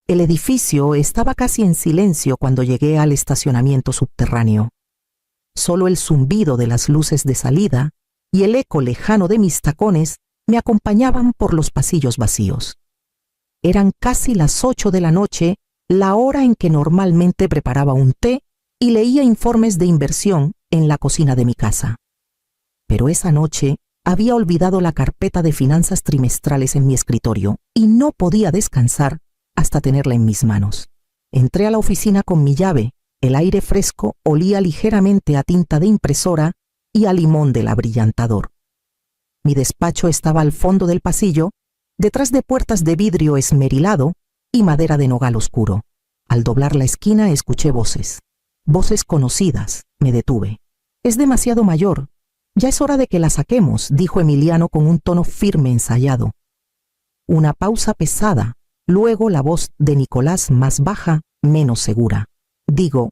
El edificio estaba casi en silencio cuando llegué al estacionamiento subterráneo. Solo el zumbido de las luces de salida y el eco lejano de mis tacones me acompañaban por los pasillos vacíos. Eran casi las 8 de la noche, la hora en que normalmente preparaba un té y leía informes de inversión en la cocina de mi casa. Pero esa noche había olvidado la carpeta de finanzas trimestrales en mi escritorio y no podía descansar hasta tenerla en mis manos. Entré a la oficina con mi llave. El aire fresco olía ligeramente a tinta de impresora y a limón del abrillantador. Mi despacho estaba al fondo del pasillo, detrás de puertas de vidrio esmerilado y madera de nogal oscuro. Al doblar la esquina escuché voces. Voces conocidas. Me detuve. «Es demasiado mayor. Ya es hora de que la saquemos», dijo Emiliano con un tono firme ensayado. Una pausa pesada, luego la voz de Nicolás más baja, menos segura. «Digo,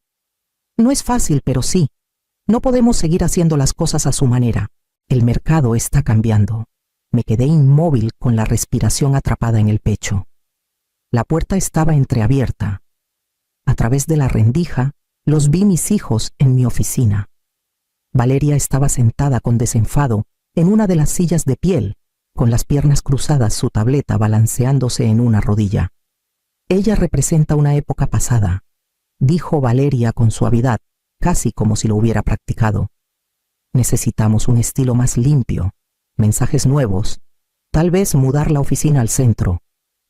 no es fácil, pero sí. No podemos seguir haciendo las cosas a su manera. El mercado está cambiando». Me quedé inmóvil con la respiración atrapada en el pecho. La puerta estaba entreabierta. A través de la rendija, los vi mis hijos en mi oficina. Valeria estaba sentada con desenfado en una de las sillas de piel, con las piernas cruzadas, su tableta balanceándose en una rodilla. «Ella representa una época pasada», dijo Valeria con suavidad, casi como si lo hubiera practicado. «Necesitamos un estilo más limpio, mensajes nuevos, tal vez mudar la oficina al centro,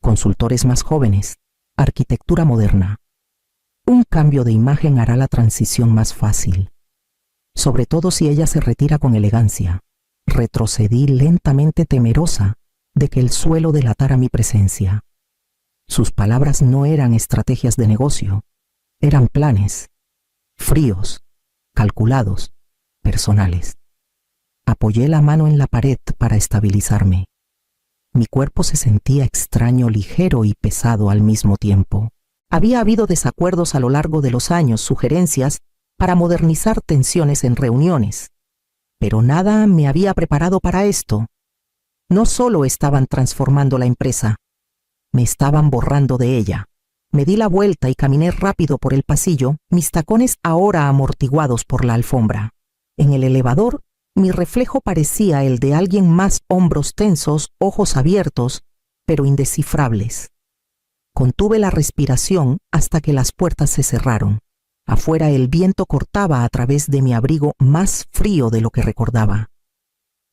consultores más jóvenes, arquitectura moderna. Un cambio de imagen hará la transición más fácil, sobre todo si ella se retira con elegancia». Retrocedí lentamente, temerosa de que el suelo delatara mi presencia. Sus palabras no eran estrategias de negocio, eran planes, fríos, calculados, personales. Apoyé la mano en la pared para estabilizarme. Mi cuerpo se sentía extraño, ligero y pesado al mismo tiempo. Había habido desacuerdos a lo largo de los años, sugerencias para modernizar tensiones en reuniones. Pero nada me había preparado para esto. No solo estaban transformando la empresa, me estaban borrando de ella. Me di la vuelta y caminé rápido por el pasillo, mis tacones ahora amortiguados por la alfombra. En el elevador, mi reflejo parecía el de alguien más, hombros tensos, ojos abiertos, pero indescifrables. Contuve la respiración hasta que las puertas se cerraron. Afuera el viento cortaba a través de mi abrigo, más frío de lo que recordaba.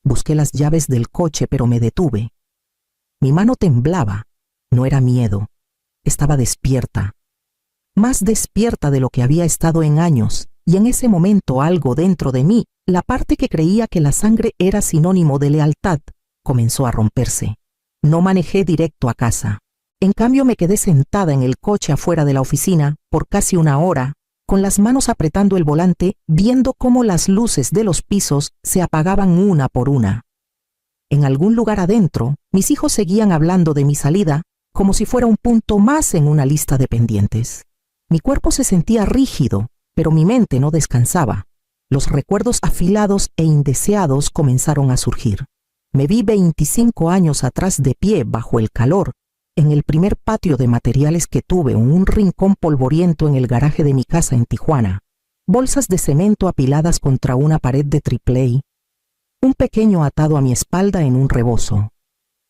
Busqué las llaves del coche, pero me detuve. Mi mano temblaba. No era miedo. Estaba despierta. Más despierta de lo que había estado en años, y en ese momento algo dentro de mí, la parte que creía que la sangre era sinónimo de lealtad, comenzó a romperse. No manejé directo a casa. En cambio me quedé sentada en el coche afuera de la oficina por casi una hora, con las manos apretando el volante, viendo cómo las luces de los pisos se apagaban una por una. En algún lugar adentro, mis hijos seguían hablando de mi salida como si fuera un punto más en una lista de pendientes. Mi cuerpo se sentía rígido, pero mi mente no descansaba. Los recuerdos afilados e indeseados comenzaron a surgir. Me vi 25 años atrás de pie bajo el calor, en el primer patio de materiales que tuve, en un rincón polvoriento en el garaje de mi casa en Tijuana, bolsas de cemento apiladas contra una pared de triple A, un pequeño atado a mi espalda en un rebozo,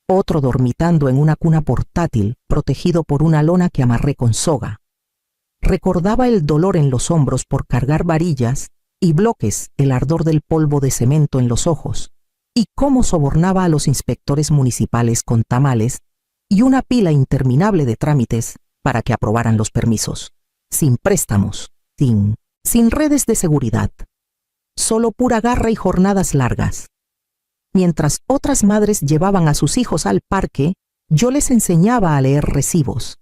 otro dormitando en una cuna portátil protegido por una lona que amarré con soga. Recordaba el dolor en los hombros por cargar varillas y bloques, el ardor del polvo de cemento en los ojos, y cómo sobornaba a los inspectores municipales con tamales y una pila interminable de trámites para que aprobaran los permisos, sin préstamos, sin redes de seguridad, solo pura garra y jornadas largas. Mientras otras madres llevaban a sus hijos al parque, yo les enseñaba a leer recibos.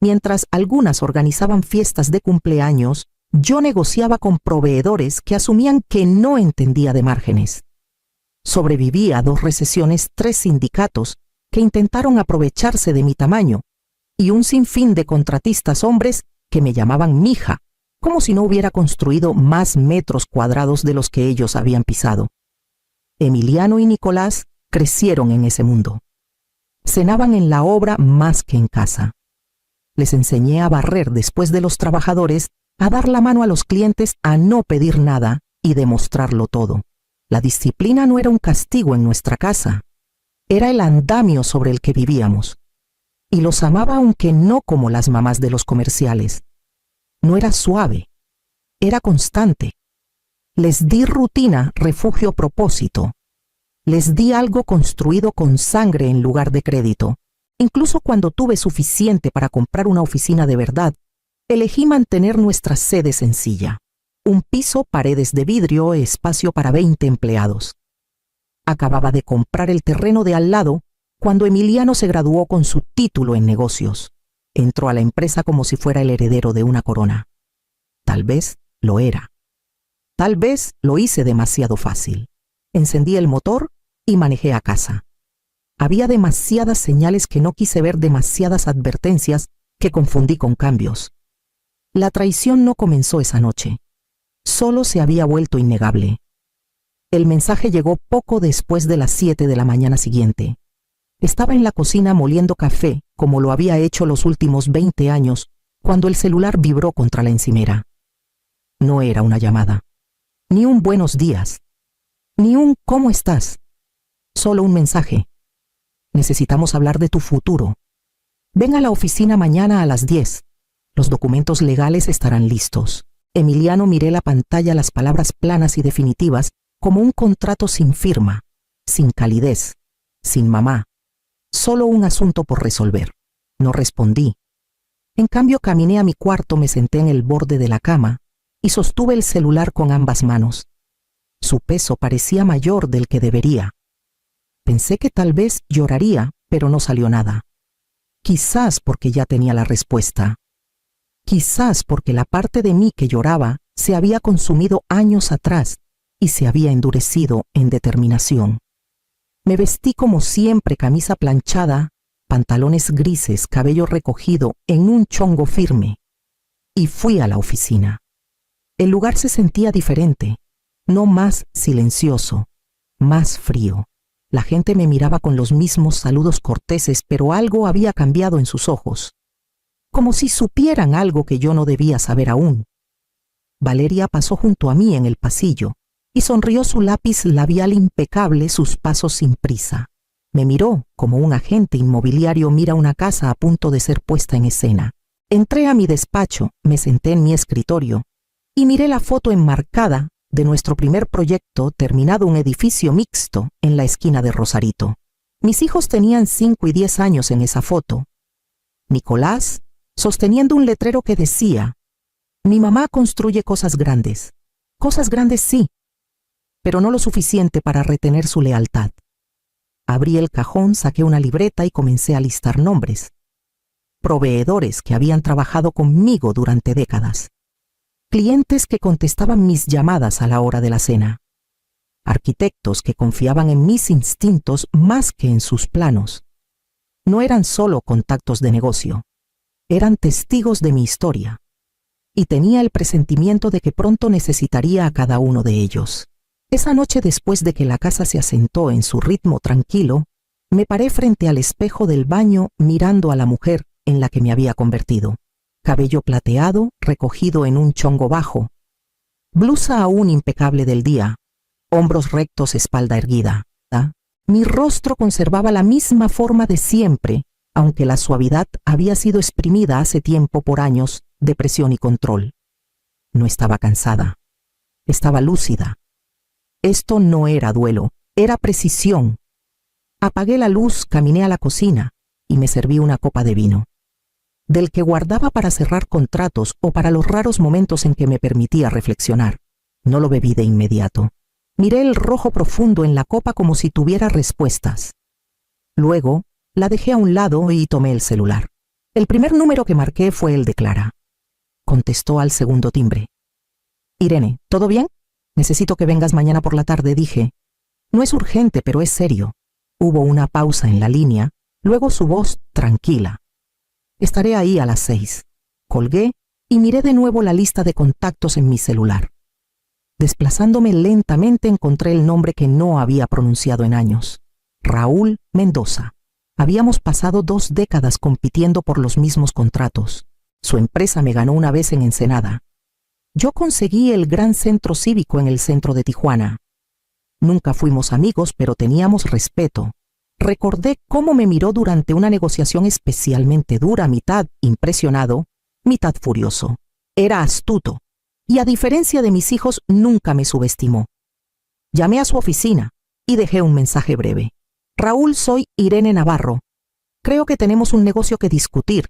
Mientras algunas organizaban fiestas de cumpleaños, yo negociaba con proveedores que asumían que no entendía de márgenes. Sobreviví a 2 recesiones, 3 sindicatos que intentaron aprovecharse de mi tamaño, y un sinfín de contratistas hombres que me llamaban mija, como si no hubiera construido más metros cuadrados de los que ellos habían pisado. Emiliano y Nicolás crecieron en ese mundo. Cenaban en la obra más que en casa. Les enseñé a barrer después de los trabajadores, a dar la mano a los clientes, a no pedir nada y demostrarlo todo. La disciplina no era un castigo en nuestra casa. Era el andamio sobre el que vivíamos. Y los amaba aunque no como las mamás de los comerciales. No era suave. Era constante. Les di rutina, refugio, propósito. Les di algo construido con sangre en lugar de crédito. Incluso cuando tuve suficiente para comprar una oficina de verdad, elegí mantener nuestra sede sencilla. Un piso, paredes de vidrio, espacio para 20 empleados. Acababa de comprar el terreno de al lado cuando Emiliano se graduó con su título en negocios. Entró a la empresa como si fuera el heredero de una corona. Tal vez lo era. Tal vez lo hice demasiado fácil. Encendí el motor y manejé a casa. Había demasiadas señales que no quise ver, demasiadas advertencias que confundí con cambios. La traición no comenzó esa noche. Solo se había vuelto innegable. El mensaje llegó poco después de las 7 de la mañana siguiente. Estaba en la cocina moliendo café, como lo había hecho los últimos 20 años, cuando el celular vibró contra la encimera. No era una llamada, ni un buenos días, ni un ¿cómo estás? Solo un mensaje. Necesitamos hablar de tu futuro. Ven a la oficina mañana a las 10. Los documentos legales estarán listos. Emiliano, miré la pantalla, las palabras planas y definitivas, como un contrato sin firma, sin calidez, sin mamá. Solo un asunto por resolver. No respondí. En cambio, caminé a mi cuarto, me senté en el borde de la cama y sostuve el celular con ambas manos. Su peso parecía mayor del que debería. Pensé que tal vez lloraría, pero no salió nada. Quizás porque ya tenía la respuesta. Quizás porque la parte de mí que lloraba se había consumido años atrás y se había endurecido en determinación. Me vestí como siempre, camisa planchada, pantalones grises, cabello recogido en un chongo firme, y fui a la oficina. El lugar se sentía diferente, no más silencioso, más frío. La gente me miraba con los mismos saludos corteses, pero algo había cambiado en sus ojos. Como si supieran algo que yo no debía saber aún. Valeria pasó junto a mí en el pasillo y sonrió, su lápiz labial impecable, sus pasos sin prisa. Me miró como un agente inmobiliario mira una casa a punto de ser puesta en escena. Entré a mi despacho, me senté en mi escritorio y miré la foto enmarcada de nuestro primer proyecto, terminado, un edificio mixto en la esquina de Rosarito. Mis hijos tenían 5 y 10 años en esa foto. Nicolás, sosteniendo un letrero que decía: mi mamá construye cosas grandes. Cosas grandes sí, pero no lo suficiente para retener su lealtad. Abrí el cajón, saqué una libreta y comencé a listar nombres. Proveedores que habían trabajado conmigo durante décadas. Clientes que contestaban mis llamadas a la hora de la cena. Arquitectos que confiaban en mis instintos más que en sus planos. No eran solo contactos de negocio. Eran testigos de mi historia. Y tenía el presentimiento de que pronto necesitaría a cada uno de ellos. Esa noche, después de que la casa se asentó en su ritmo tranquilo, me paré frente al espejo del baño mirando a la mujer en la que me había convertido. Cabello plateado, recogido en un chongo bajo. Blusa aún impecable del día. Hombros rectos, espalda erguida. Mi rostro conservaba la misma forma de siempre, aunque la suavidad había sido exprimida hace tiempo por años de presión y control. No estaba cansada. Estaba lúcida. Esto no era duelo, era precisión. Apagué la luz, caminé a la cocina y me serví una copa de vino, del que guardaba para cerrar contratos o para los raros momentos en que me permitía reflexionar. No lo bebí de inmediato. Miré el rojo profundo en la copa como si tuviera respuestas. Luego, la dejé a un lado y tomé el celular. El primer número que marqué fue el de Clara. Contestó al segundo timbre. Irene, ¿todo bien? Necesito que vengas mañana por la tarde, dije. No es urgente, pero es serio. Hubo una pausa en la línea, luego su voz tranquila. Estaré ahí a las 6. Colgué y miré de nuevo la lista de contactos en mi celular. Desplazándome lentamente encontré el nombre que no había pronunciado en años. Raúl Mendoza. Habíamos pasado 2 décadas compitiendo por los mismos contratos. Su empresa me ganó una vez en Ensenada. Yo conseguí el gran centro cívico en el centro de Tijuana. Nunca fuimos amigos, pero teníamos respeto. Recordé cómo me miró durante una negociación especialmente dura, mitad impresionado, mitad furioso. Era astuto, y a diferencia de mis hijos, nunca me subestimó. Llamé a su oficina y dejé un mensaje breve. Raúl, soy Irene Navarro. Creo que tenemos un negocio que discutir.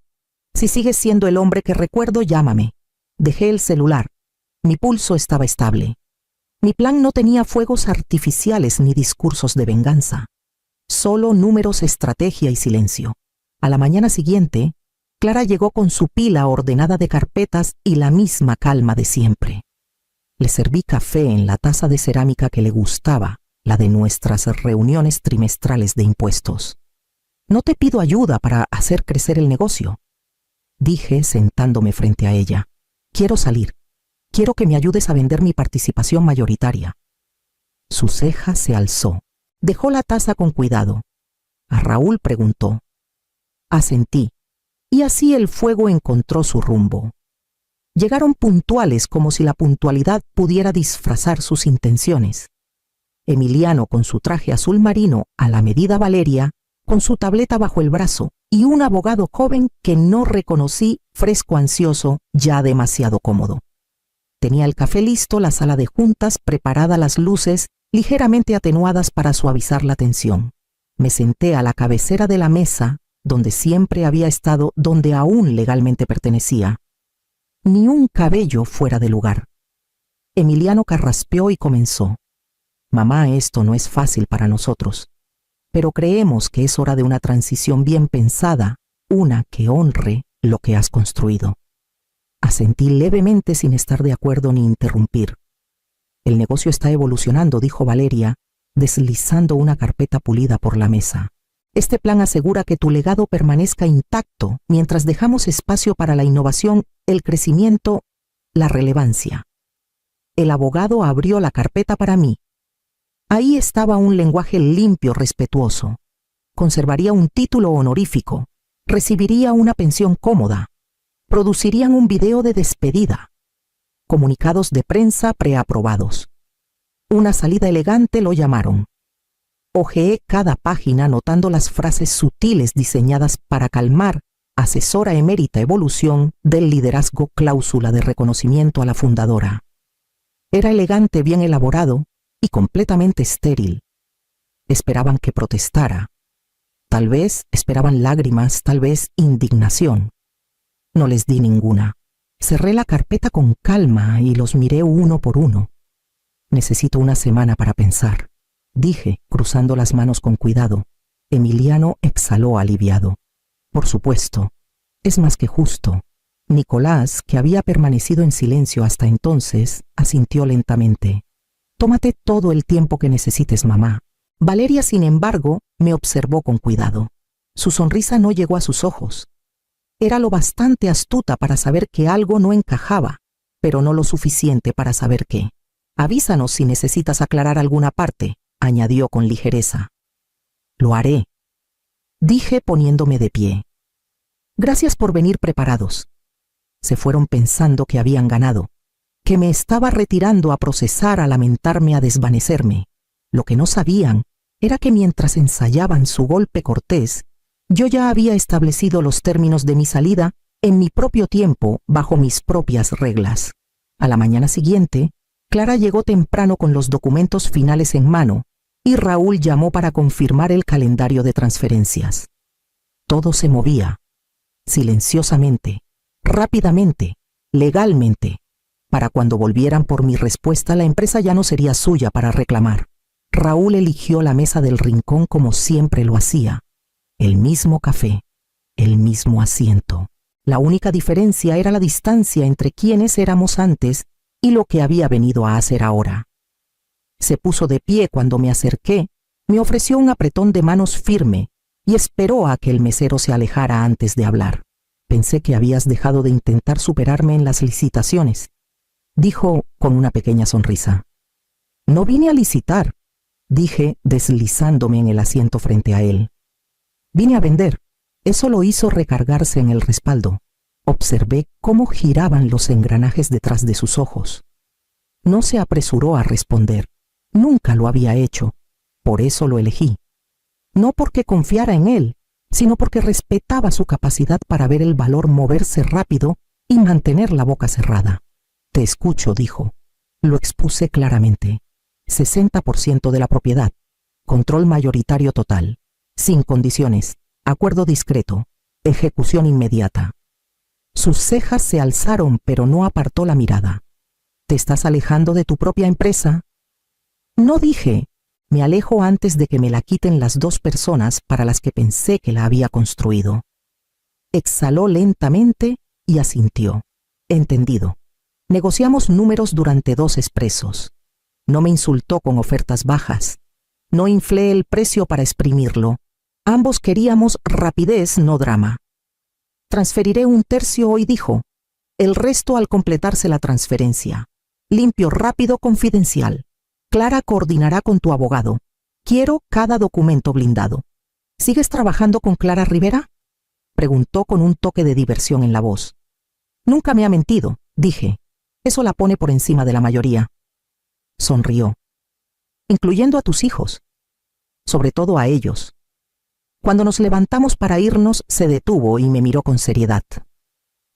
Si sigues siendo el hombre que recuerdo, llámame. Dejé el celular. Mi pulso estaba estable. Mi plan no tenía fuegos artificiales ni discursos de venganza. Solo números, estrategia y silencio. A la mañana siguiente, Clara llegó con su pila ordenada de carpetas y la misma calma de siempre. Le serví café en la taza de cerámica que le gustaba, la de nuestras reuniones trimestrales de impuestos. No te pido ayuda para hacer crecer el negocio, dije sentándome frente a ella. Quiero salir. Quiero que me ayudes a vender mi participación mayoritaria. Su ceja se alzó. Dejó la taza con cuidado. A Raúl preguntó. Asentí, y así el fuego encontró su rumbo. Llegaron puntuales, como si la puntualidad pudiera disfrazar sus intenciones. Emiliano con su traje azul marino a la medida Valeria, con su tableta bajo el brazo, y un abogado joven que no reconocí, fresco, ansioso, ya demasiado cómodo. Tenía el café listo, la sala de juntas preparada, las luces ligeramente atenuadas para suavizar la tensión. Me senté a la cabecera de la mesa, donde siempre había estado, donde aún legalmente pertenecía. Ni un cabello fuera de lugar. Emiliano carraspeó y comenzó. Mamá, esto no es fácil para nosotros, pero creemos que es hora de una transición bien pensada, una que honre lo que has construido. Asentí levemente sin estar de acuerdo ni interrumpir. El negocio está evolucionando, dijo Valeria, deslizando una carpeta pulida por la mesa. Este plan asegura que tu legado permanezca intacto mientras dejamos espacio para la innovación, el crecimiento, la relevancia. El abogado abrió la carpeta para mí. Ahí estaba un lenguaje limpio, respetuoso. Conservaría un título honorífico. Recibiría una pensión cómoda. Producirían un video de despedida. Comunicados de prensa preaprobados. Una salida elegante lo llamaron. Hojeé cada página anotando las frases sutiles diseñadas para calmar, asesora emérita evolución del liderazgo, cláusula de reconocimiento a la fundadora. Era elegante, bien elaborado y completamente estéril. Esperaban que protestara. Tal vez esperaban lágrimas, tal vez indignación. No les di ninguna. Cerré la carpeta con calma y los miré uno por uno. Necesito una semana para pensar, dije, cruzando las manos con cuidado. Emiliano exhaló aliviado. Por supuesto, es más que justo. Nicolás, que había permanecido en silencio hasta entonces, asintió lentamente. Tómate todo el tiempo que necesites, mamá. Valeria, sin embargo, me observó con cuidado. Su sonrisa no llegó a sus ojos. Era lo bastante astuta para saber que algo no encajaba, pero no lo suficiente para saber qué. Avísanos si necesitas aclarar alguna parte, añadió con ligereza. Lo haré, dije poniéndome de pie. Gracias por venir preparados. Se fueron pensando que habían ganado, que me estaba retirando a procesar, a lamentarme, a desvanecerme. Lo que no sabían era que mientras ensayaban su golpe cortés, yo ya había establecido los términos de mi salida en mi propio tiempo, bajo mis propias reglas. A la mañana siguiente, Clara llegó temprano con los documentos finales en mano y Raúl llamó para confirmar el calendario de transferencias. Todo se movía, silenciosamente, rápidamente, legalmente. Para cuando volvieran por mi respuesta, la empresa ya no sería suya para reclamar. Raúl eligió la mesa del rincón como siempre lo hacía. El mismo café, el mismo asiento. La única diferencia era la distancia entre quienes éramos antes y lo que había venido a hacer ahora. Se puso de pie cuando me acerqué, me ofreció un apretón de manos firme y esperó a que el mesero se alejara antes de hablar. Pensé que habías dejado de intentar superarme en las licitaciones, dijo con una pequeña sonrisa. No vine a licitar, dije deslizándome en el asiento frente a él. Vine a vender. Eso lo hizo recargarse en el respaldo. Observé cómo giraban los engranajes detrás de sus ojos. No se apresuró a responder. Nunca lo había hecho. Por eso lo elegí. No porque confiara en él, sino porque respetaba su capacidad para ver el valor moverse rápido y mantener la boca cerrada. Te escucho, dijo. Lo expuse claramente. 60% de la propiedad. Control mayoritario total. Sin condiciones. Acuerdo discreto. Ejecución inmediata. Sus cejas se alzaron, pero no apartó la mirada. ¿Te estás alejando de tu propia empresa? No, dije. Me alejo antes de que me la quiten las dos personas para las que pensé que la había construido. Exhaló lentamente y asintió. Entendido. Negociamos números durante 2 expresos. No me insultó con ofertas bajas. No inflé el precio para exprimirlo. Ambos queríamos rapidez, no drama. Transferiré 1/3 hoy, dijo. El resto al completarse la transferencia. Limpio, rápido, confidencial. Clara coordinará con tu abogado. Quiero cada documento blindado. ¿Sigues trabajando con Clara Rivera? Preguntó con un toque de diversión en la voz. Nunca me ha mentido, dije. Eso la pone por encima de la mayoría. Sonrió. Incluyendo a tus hijos. Sobre todo a ellos. Cuando nos levantamos para irnos, se detuvo y me miró con seriedad.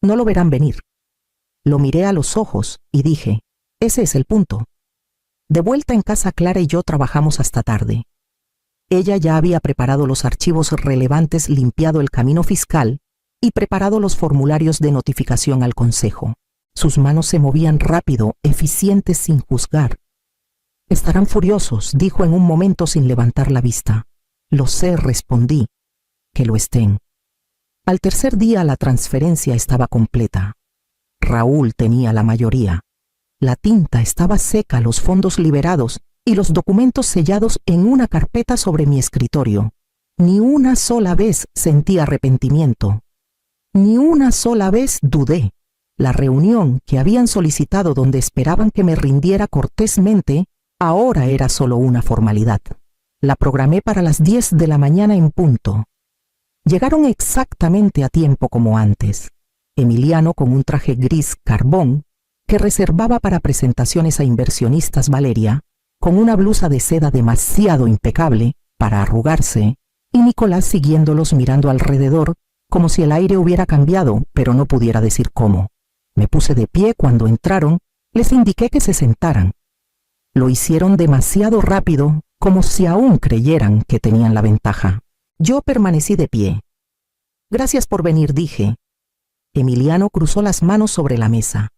No lo verán venir. Lo miré a los ojos y dije, ese es el punto. De vuelta en casa, Clara y yo trabajamos hasta tarde. Ella ya había preparado los archivos relevantes, limpiado el camino fiscal y preparado los formularios de notificación al consejo. Sus manos se movían rápido, eficientes sin juzgar. Estarán furiosos, dijo en un momento sin levantar la vista. Lo sé, respondí. Que lo estén. Al tercer día la transferencia estaba completa. Raúl tenía la mayoría. La tinta estaba seca, los fondos liberados y los documentos sellados en una carpeta sobre mi escritorio. Ni una sola vez sentí arrepentimiento. Ni una sola vez dudé. La reunión que habían solicitado donde esperaban que me rindiera cortésmente, ahora era solo una formalidad. La programé para las 10 de la mañana en punto. Llegaron exactamente a tiempo como antes. Emiliano con un traje gris carbón que reservaba para presentaciones a inversionistas, Valeria, con una blusa de seda demasiado impecable para arrugarse, y Nicolás siguiéndolos mirando alrededor como si el aire hubiera cambiado, pero no pudiera decir cómo. Me puse de pie cuando entraron, les indiqué que se sentaran. Lo hicieron demasiado rápido, como si aún creyeran que tenían la ventaja. Yo permanecí de pie. Gracias por venir, dije. Emiliano cruzó las manos sobre la mesa.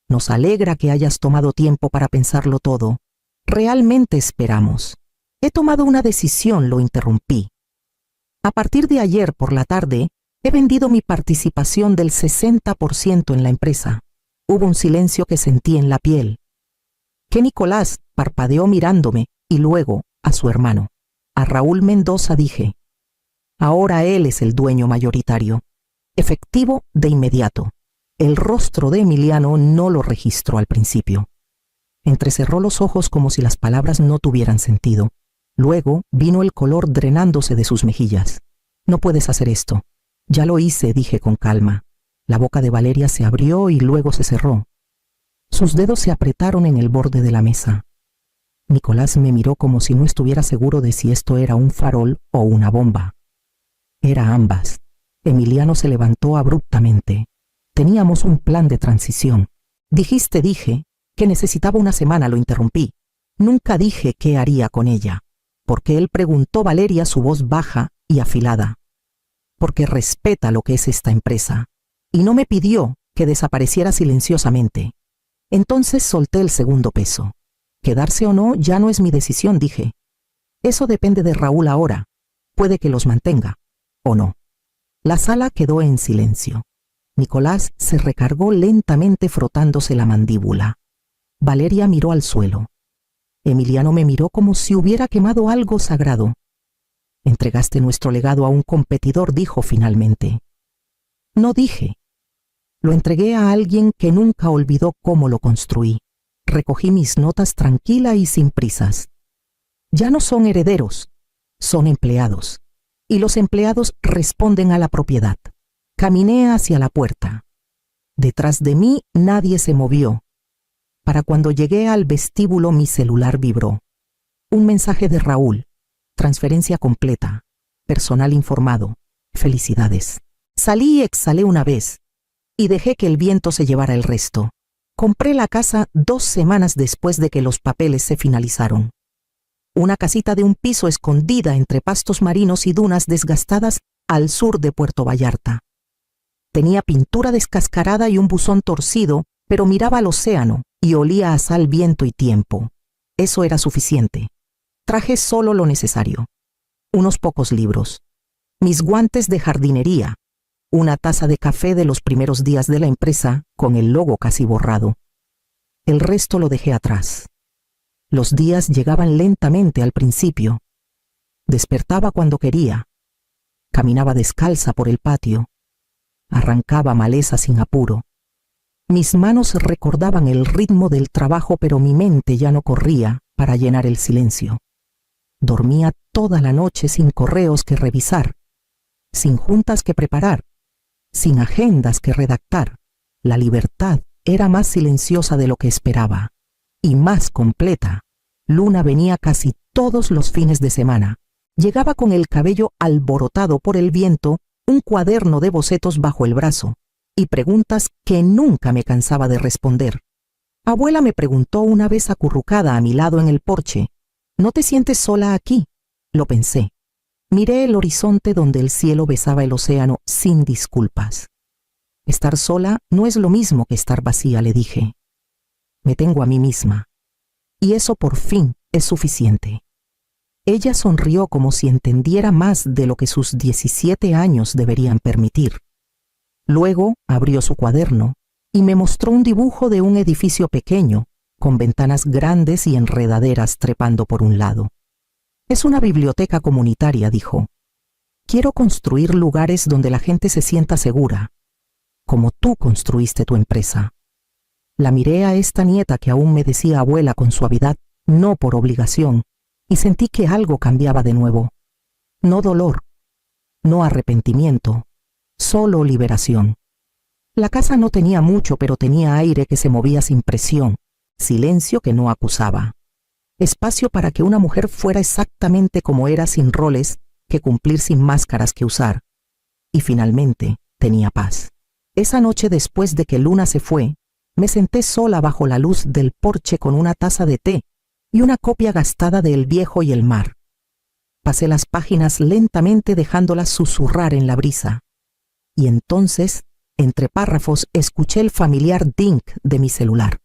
Nos alegra que hayas tomado tiempo para pensarlo todo. Realmente esperamos. He tomado una decisión, lo interrumpí. A partir de ayer por la tarde, he vendido mi participación del 60% en la empresa. Hubo un silencio que sentí en la piel. ¿Qué, Nicolás? Parpadeó mirándome y luego a su hermano. A Raúl Mendoza, dije. Ahora él es el dueño mayoritario. Efectivo de inmediato. El rostro de Emiliano no lo registró al principio. Entrecerró los ojos como si las palabras no tuvieran sentido. Luego vino el color drenándose de sus mejillas. No puedes hacer esto. Ya lo hice, dije con calma. La boca de Valeria se abrió y luego se cerró. Sus dedos se apretaron en el borde de la mesa. Nicolás me miró como si no estuviera seguro de si esto era un farol o una bomba. Era ambas. Emiliano se levantó abruptamente. Teníamos un plan de transición. Dijiste, dije, que necesitaba una semana, lo interrumpí. Nunca dije qué haría con ella. Porque él preguntó, Valeria, su voz baja y afilada. Porque respeta lo que es esta empresa. Y no me pidió que desapareciera silenciosamente. Entonces solté el segundo peso. Quedarse o no ya no es mi decisión, dije. Eso depende de Raúl ahora. Puede que los mantenga, o no. La sala quedó en silencio. Nicolás se recargó lentamente frotándose la mandíbula. Valeria miró al suelo. Emiliano me miró como si hubiera quemado algo sagrado. Entregaste nuestro legado a un competidor, dijo finalmente. No, dije. Lo entregué a alguien que nunca olvidó cómo lo construí. Recogí mis notas tranquila y sin prisas. Ya no son herederos, son empleados. y los empleados responden a la propiedad. Caminé hacia la puerta. Detrás de mí nadie se movió. Para cuando llegué al vestíbulo mi celular vibró. Un mensaje de Raúl. Transferencia completa. Personal informado. Felicidades. Salí y exhalé una vez y dejé que el viento se llevara el resto. Compré la casa 2 semanas después de que los papeles se finalizaron. Una casita de un piso escondida entre pastos marinos y dunas desgastadas al sur de Puerto Vallarta. Tenía pintura descascarada y un buzón torcido, pero miraba al océano y olía a sal, viento y tiempo. Eso era suficiente. Traje solo lo necesario. Unos pocos libros. Mis guantes de jardinería. Una taza de café de los primeros días de la empresa con el logo casi borrado. El resto lo dejé atrás. Los días llegaban lentamente al principio. Despertaba cuando quería. Caminaba descalza por el patio. Arrancaba maleza sin apuro. Mis manos recordaban el ritmo del trabajo, pero mi mente ya no corría para llenar el silencio. Dormía toda la noche sin correos que revisar, sin juntas que preparar, sin agendas que redactar. La libertad era más silenciosa de lo que esperaba y más completa. Luna venía casi todos los fines de semana. Llegaba con el cabello alborotado por el viento, un cuaderno de bocetos bajo el brazo y preguntas que nunca me cansaba de responder. Abuela me preguntó una vez acurrucada a mi lado en el porche: ¿no te sientes sola aquí? Lo pensé. Miré el horizonte donde el cielo besaba el océano sin disculpas. Estar sola no es lo mismo que estar vacía, le dije. Me tengo a mí misma. Y eso por fin es suficiente. Ella sonrió como si entendiera más de lo que sus 17 años deberían permitir. Luego abrió su cuaderno y me mostró un dibujo de un edificio pequeño, con ventanas grandes y enredaderas trepando por un lado. Es una biblioteca comunitaria, dijo. Quiero construir lugares donde la gente se sienta segura, como tú construiste tu empresa. La miré a esta nieta que aún me decía abuela con suavidad, no por obligación, y sentí que algo cambiaba de nuevo. No dolor, no arrepentimiento, solo liberación. La casa no tenía mucho, pero tenía aire que se movía sin presión, silencio que no acusaba. Espacio para que una mujer fuera exactamente como era, sin roles que cumplir, sin máscaras que usar. Y finalmente tenía paz. Esa noche, después de que Luna se fue, me senté sola bajo la luz del porche con una taza de té y una copia gastada de El Viejo y el Mar. Pasé las páginas lentamente dejándolas susurrar en la brisa. Y entonces, entre párrafos, escuché el familiar ding de mi celular.